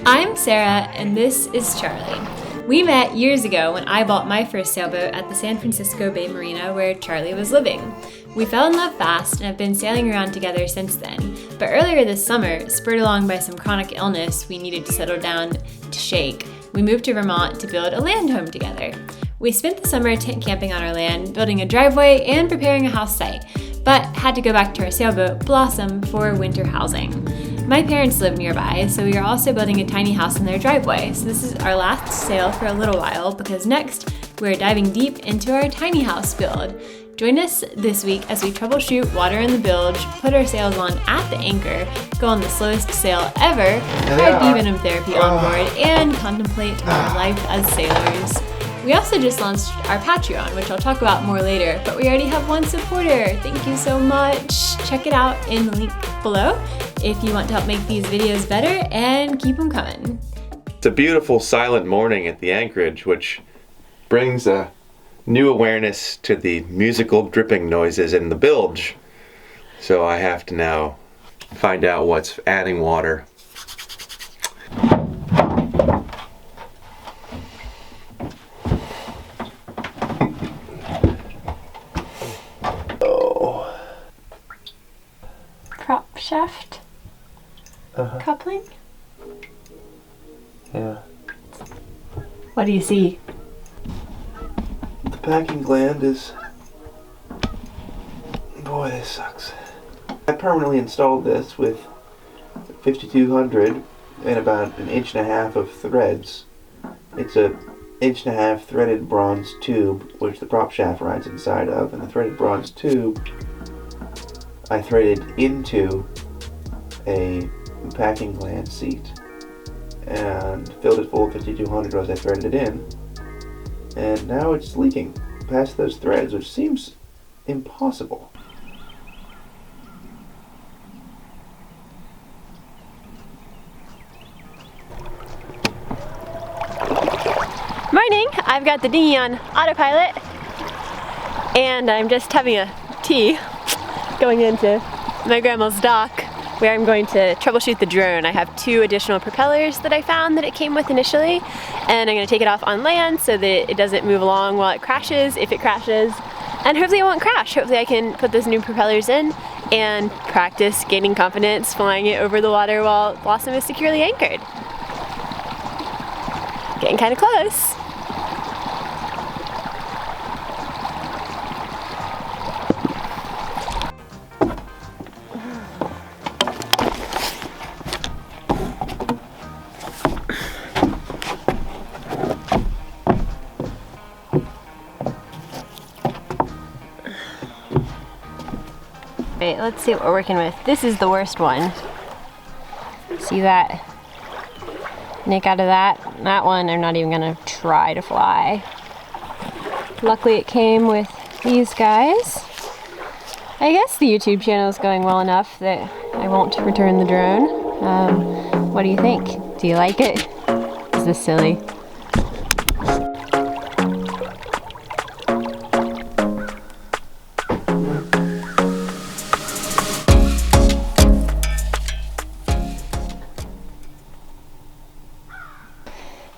I'm Sarah, and this is Charlie. We met years ago when I bought my first sailboat at the San Francisco Bay Marina where Charlie was living. We fell in love fast and have been sailing around together since then. But earlier this summer, spurred along by some chronic illness we needed to settle down to shake, we moved to Vermont to build a land home together. We spent the summer tent camping on our land, building a driveway and preparing a house site, but had to go back to our sailboat, Blossom, for winter housing. My parents live nearby, so we are also building a tiny house in their driveway. So this is our last sail for a little while because next we're diving deep into our tiny house build. Join us this week as we troubleshoot water in the bilge, put our sails on at the anchor, go on the slowest sail ever, try B-venom therapy on board, and contemplate our life as sailors. We also just launched our Patreon, which I'll talk about more later, but we already have one supporter. Thank you so much. Check it out in the link below if you want to help make these videos better, and keep them coming. It's a beautiful silent morning at the anchorage, which brings a new awareness to the musical dripping noises in the bilge. So I have to now find out what's adding water. Prop shaft coupling? Yeah. What do you see? The packing gland is... Boy, this sucks. I permanently installed this with 5200 and about 1.5 inches of threads. It's a 1.5 inch threaded bronze tube which the prop shaft rides inside of, and the threaded bronze tube I threaded into a packing gland seat and filled it full of 5200 as I threaded it in, and now it's leaking past those threads, which seems impossible. Morning! I've got the dinghy on autopilot and I'm just having a tea going into my grandma's dock where I'm going to troubleshoot the drone. I have 2 additional propellers that I found that it came with initially, and I'm going to take it off on land so that it doesn't move along while it crashes, if it crashes, and hopefully it won't crash. Hopefully I can put those new propellers in and practice gaining confidence flying it over the water while Blossom is securely anchored. Getting kind of close. Right, let's see what we're working with. This is the worst one. See that nick out of that? That one I'm not even gonna try to fly. Luckily it came with these guys. I guess the YouTube channel is going well enough that I won't return the drone. What do you think? Do you like it? Is this silly?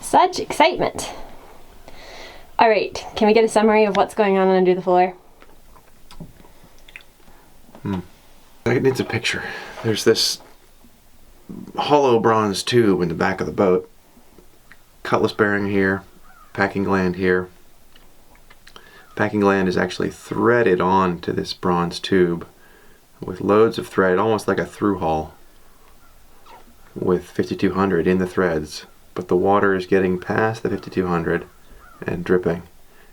Such excitement. All right, can we get a summary of what's going on under the floor? It needs a picture. There's this hollow bronze tube in the back of the boat. Cutlass bearing here, packing gland here. Packing gland is actually threaded onto this bronze tube with loads of thread, almost like a through hull, with 5200 in the threads. But the water is getting past the 5200 and dripping.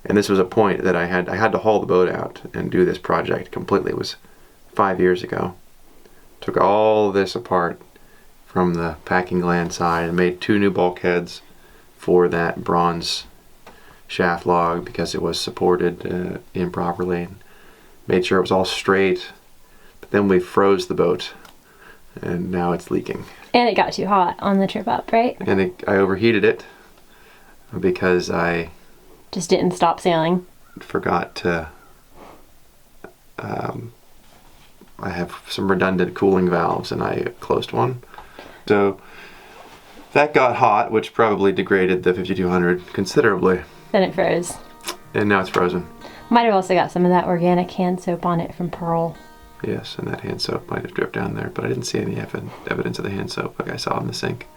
And this was a point that I had to haul the boat out and do this project completely. It was 5 years ago. Took all this apart from the packing gland side and made 2 new bulkheads for that bronze shaft log because it was supported improperly. Made sure it was all straight. But then we froze the boat and now it's leaking. And it got too hot on the trip up, right? And I overheated it because I just didn't stop sailing. Forgot to I have some redundant cooling valves and I closed one. So That got hot, which probably degraded the 5200 considerably. Then it froze. And now it's frozen. Might have also got some of that organic hand soap on it from Pearl. Yes, and that hand soap might have dripped down there, but I didn't see any evidence of the hand soap like I saw in the sink.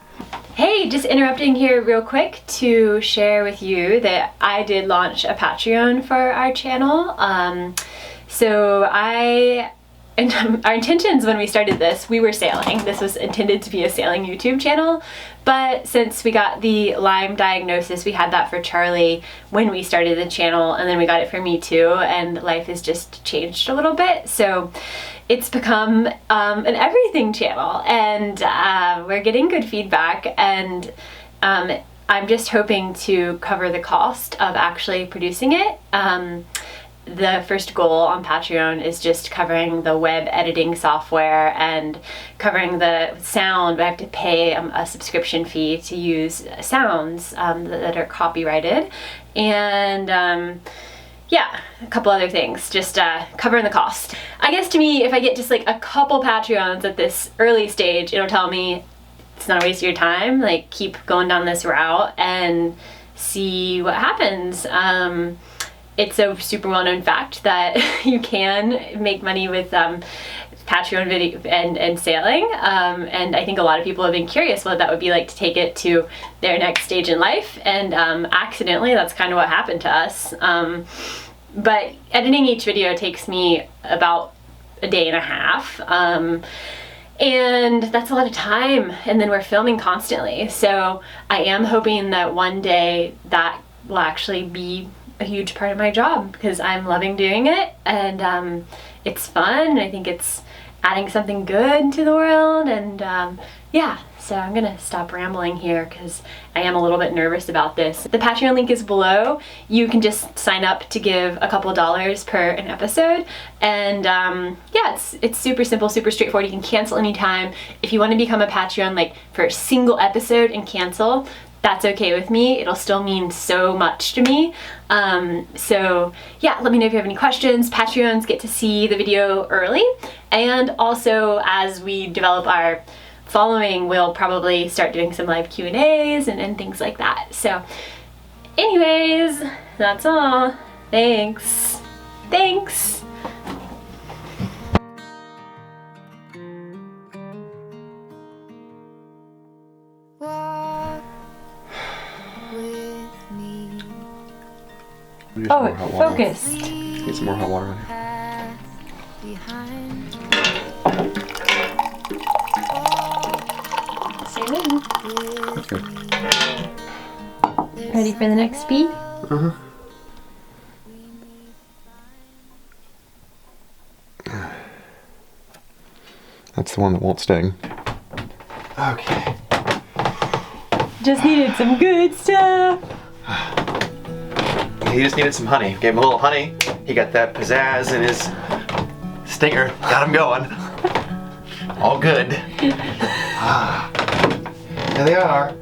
Hey, just interrupting here real quick to share with you that I did launch a Patreon for our channel. And our intentions when we started this, we were sailing. This was intended to be a sailing YouTube channel, but since we got the Lyme diagnosis, we had that for Charlie when we started the channel, and then we got it for me too, and life has just changed a little bit. So it's become an everything channel, and we're getting good feedback, and I'm just hoping to cover the cost of actually producing it. The first goal on Patreon is just covering the web editing software and covering the sound. I have to pay a subscription fee to use sounds that are copyrighted, and yeah, a couple other things, just covering the cost. I guess to me, if I get just like a couple Patreons at this early stage, it'll tell me it's not a waste of your time, like keep going down this route and see what happens. It's a super well-known fact that you can make money with Patreon video and sailing, and I think a lot of people have been curious what that would be like to take it to their next stage in life, and accidentally that's kind of what happened to us. But editing each video takes me about a day and a half, and that's a lot of time, and then we're filming constantly, so I am hoping that one day that will actually be a huge part of my job, because I'm loving doing it, and it's fun, and I think it's adding something good to the world, and yeah, so I'm gonna stop rambling here because I am a little bit nervous about this. The Patreon link is below. You can just sign up to give a couple dollars per an episode, and yeah, it's super simple, super straightforward. You can cancel anytime. If you want to become a Patreon like for a single episode and cancel, that's okay with me. It'll still mean so much to me. So yeah, let me know if you have any questions. Patreons get to see the video early, and also as we develop our following, we'll probably start doing some live Q&As and things like that. So anyways, that's all. Thanks. Thanks. Oh, focus. Need some more hot water on here. Stay in. Okay. Ready for the next beat? Uh-huh. That's the one that won't sting. Okay. Just needed some good stuff. He just needed some honey. Gave him a little honey. He got that pizzazz in his stinger. Got him going. All good. There they are.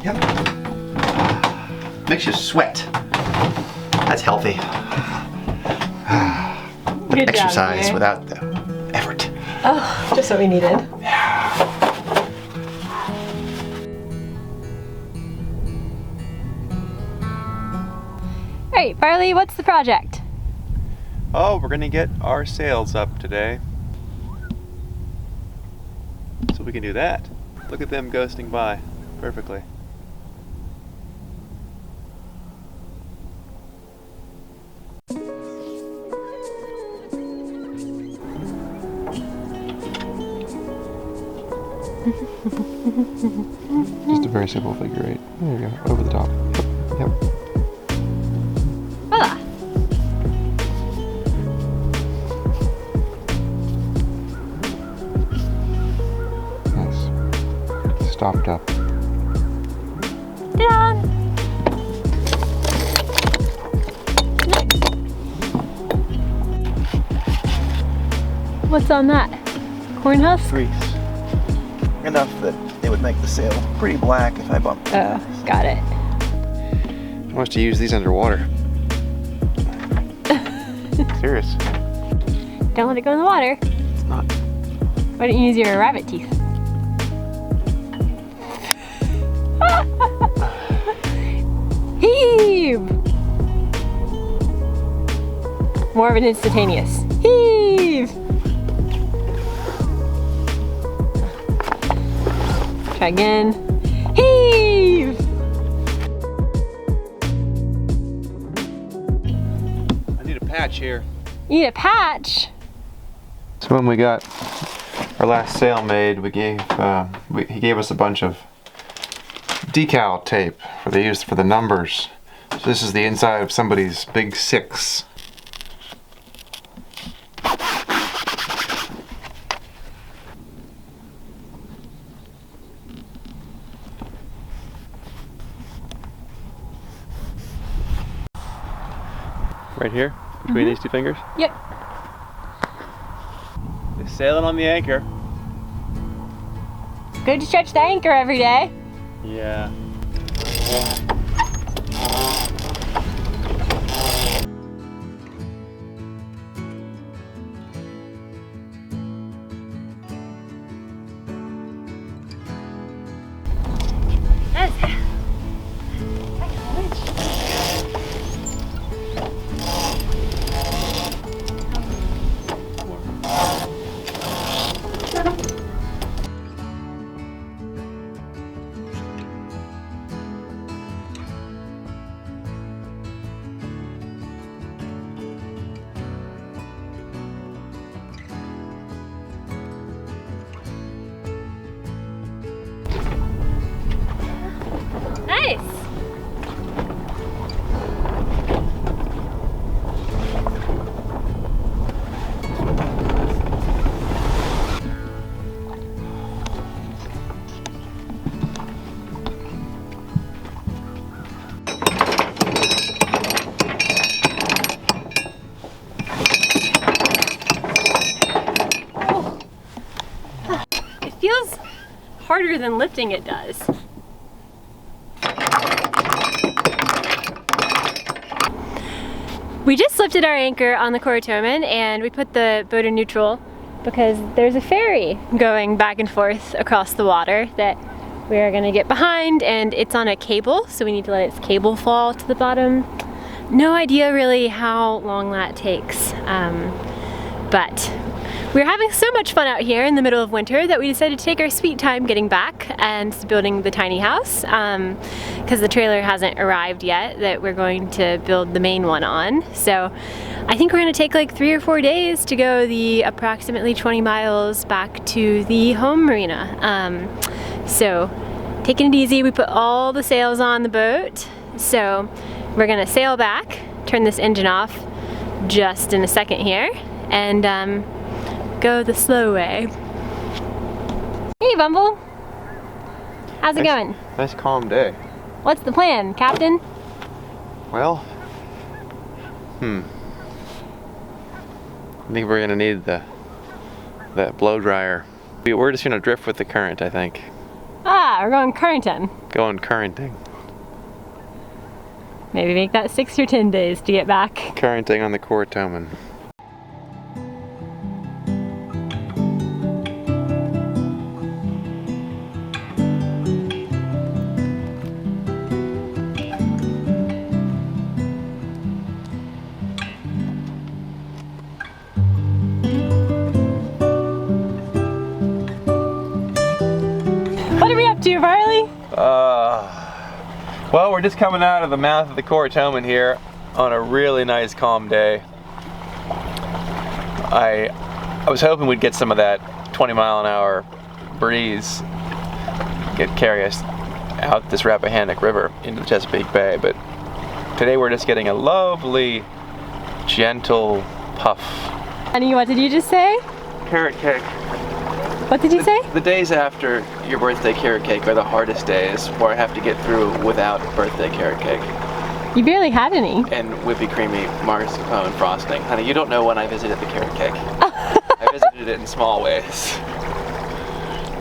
Yep. Makes you sweat. That's healthy. Good Exercise job, without the effort. Oh, just what we needed. Alright, Farley, what's the project? Oh, we're gonna get our sails up today. So we can do that. Look at them ghosting by perfectly. Just a very simple figure eight. There you go, over the top. Yep. Voila! Nice. Stopped up. Down! What's on that? Corn husk? Grease. Enough that it would make the sail pretty black if I bumped it. Oh, got it. I want to use these underwater. Serious. Don't let it go in the water. It's not Why don't you use your rabbit teeth? Heave! More of an instantaneous. Heave! Try again. Heave! I need a patch here. You need a patch? So when we got our last sail made, he gave us a bunch of decal tape for the use for the numbers. So this is the inside of somebody's big 6. Right here, between these 2 fingers? Yep. They're sailing on the anchor. Good to stretch the anchor every day. Yeah. Nice. It feels harder than lifting it does. We just lifted our anchor on the Coratoman and we put the boat in neutral because there's a ferry going back and forth across the water that we are going to get behind, and it's on a cable, so we need to let its cable fall to the bottom. No idea really how long that takes, but we're having so much fun out here in the middle of winter that we decided to take our sweet time getting back and building the tiny house, because the trailer hasn't arrived yet that we're going to build the main one on. So I think we're going to take like 3 or 4 days to go the approximately 20 miles back to the home marina. So taking it easy, we put all the sails on the boat. So we're going to sail back, turn this engine off just in a second here, and go the slow way. Hey Bumble! How's it going? Nice calm day. What's the plan, Captain? Well, I think we're gonna need that blow dryer. We're just gonna drift with the current, I think. Ah, we're going currenting. Going currenting. Maybe make that 6 or 10 days to get back. Currenting on the Coratoman. What are we up to, Barley? Well, we're just coming out of the mouth of the Coratoman here on a really nice calm day. I was hoping we'd get some of that 20-mile-an-hour breeze, carry us out this Rappahannock River into the Chesapeake Bay, but today we're just getting a lovely, gentle puff. Honey, what did you just say? Carrot cake. What did you say? The days after your birthday carrot cake are the hardest days, where I have to get through without birthday carrot cake. You barely had any. And whippy creamy mascarpone frosting. Honey, you don't know when I visited the carrot cake. I visited it in small ways.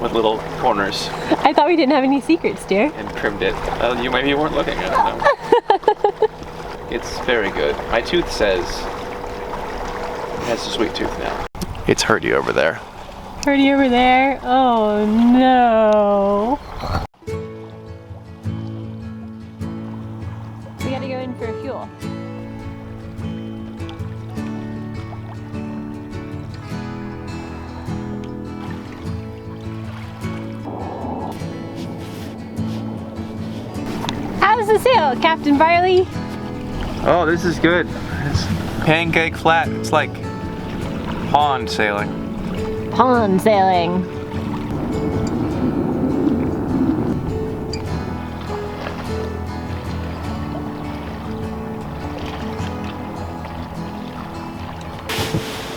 With little corners. I thought we didn't have any secrets, dear. And trimmed it. You maybe weren't looking, I don't know. It's very good. My tooth says it has a sweet tooth now. It's hurt you over there. party over there. Oh no. We gotta go in for fuel. How's the sail, Captain Barley? Oh, this is good. It's pancake flat. It's like pond sailing. Pond sailing.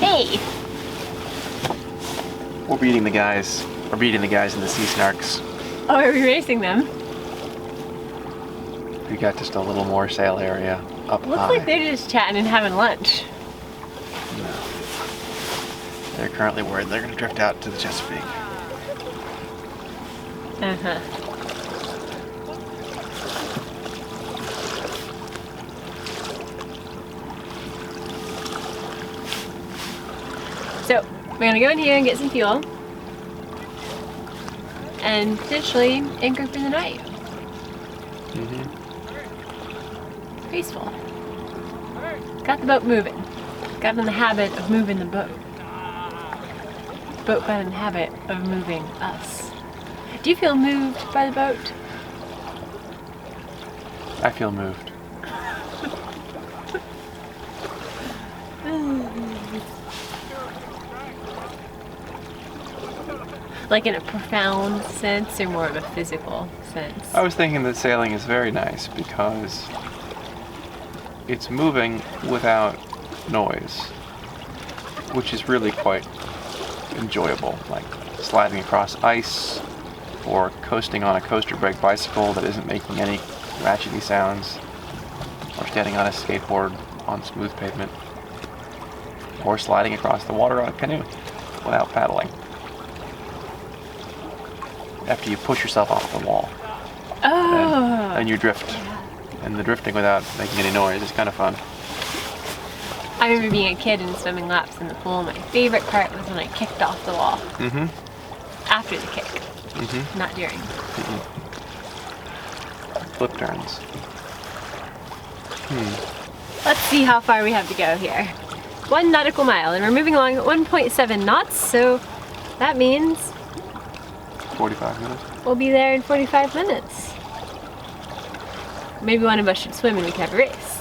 Hey! We're beating the guys. We're beating the guys in the sea snarks. Oh, are we racing them? We got just a little more sail area up Looks high. like they're just chatting and having lunch. No. They're currently worried they're going to drift out to the Chesapeake. Uh-huh. So, we're gonna go in here and get some fuel. And potentially anchor for the night. Mm-hmm. Peaceful. Got the boat moving. Got in the habit of moving the boat. The boat got in the habit of moving us. Do you feel moved by the boat? I feel moved. Like in a profound sense or more of a physical sense? I was thinking that sailing is very nice because it's moving without noise, which is really quite enjoyable, like sliding across ice or coasting on a coaster brake bicycle that isn't making any ratchety sounds, or standing on a skateboard on smooth pavement, or sliding across the water on a canoe without paddling. After you push yourself off the wall. Oh! And you drift. And the drifting without making any noise is kind of fun. I remember being a kid and swimming laps in the pool. My favorite part was when I kicked off the wall. Mm-hmm. After the kick. Mm-hmm. Not during. Mm-hmm. Flip turns. Let's see how far we have to go here. 1 nautical mile, and we're moving along at 1.7 knots, so that means 45 minutes. we'll be there in 45 minutes. Maybe one of us should swim and we can have a race.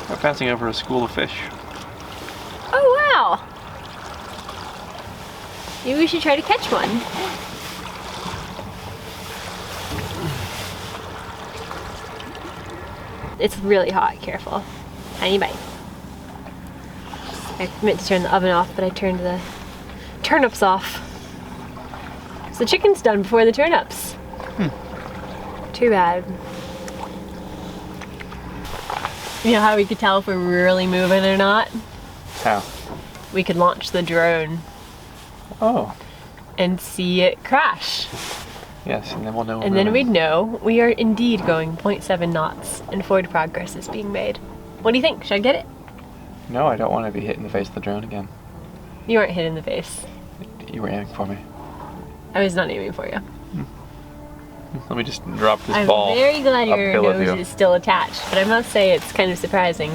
We're passing over a school of fish. Oh wow! Maybe we should try to catch one. It's really hot, careful. Tiny bite. I meant to turn the oven off, but I turned the turnips off. So the chicken's done before the turnips. Too bad. You know how we could tell if we're really moving or not? How? We could launch the drone Oh. and see it crash. Yes, and then we'll know. And then we'd know we are indeed going 0.7 knots and forward progress is being made. What do you think? Should I get it? No, I don't want to be hit in the face with the drone again. You weren't hit in the face. You were aiming for me. I was not aiming for you. Let me just drop this I'm ball. very glad your uphill with nose you. is still attached, but I must say it's kind of surprising.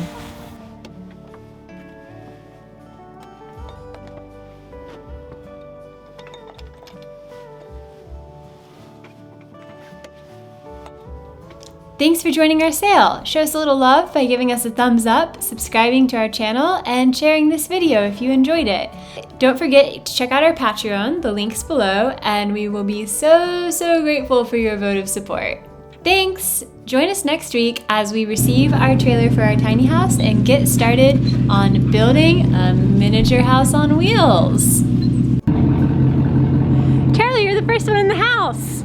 Thanks for joining our sail. Show us a little love by giving us a thumbs up, subscribing to our channel, and sharing this video if you enjoyed it. Don't forget to check out our Patreon, the link's below, and we will be so grateful for your vote of support. Thanks! Join us next week as we receive our trailer for our tiny house and get started on building a miniature house on wheels. Charlie, you're the first one in the house!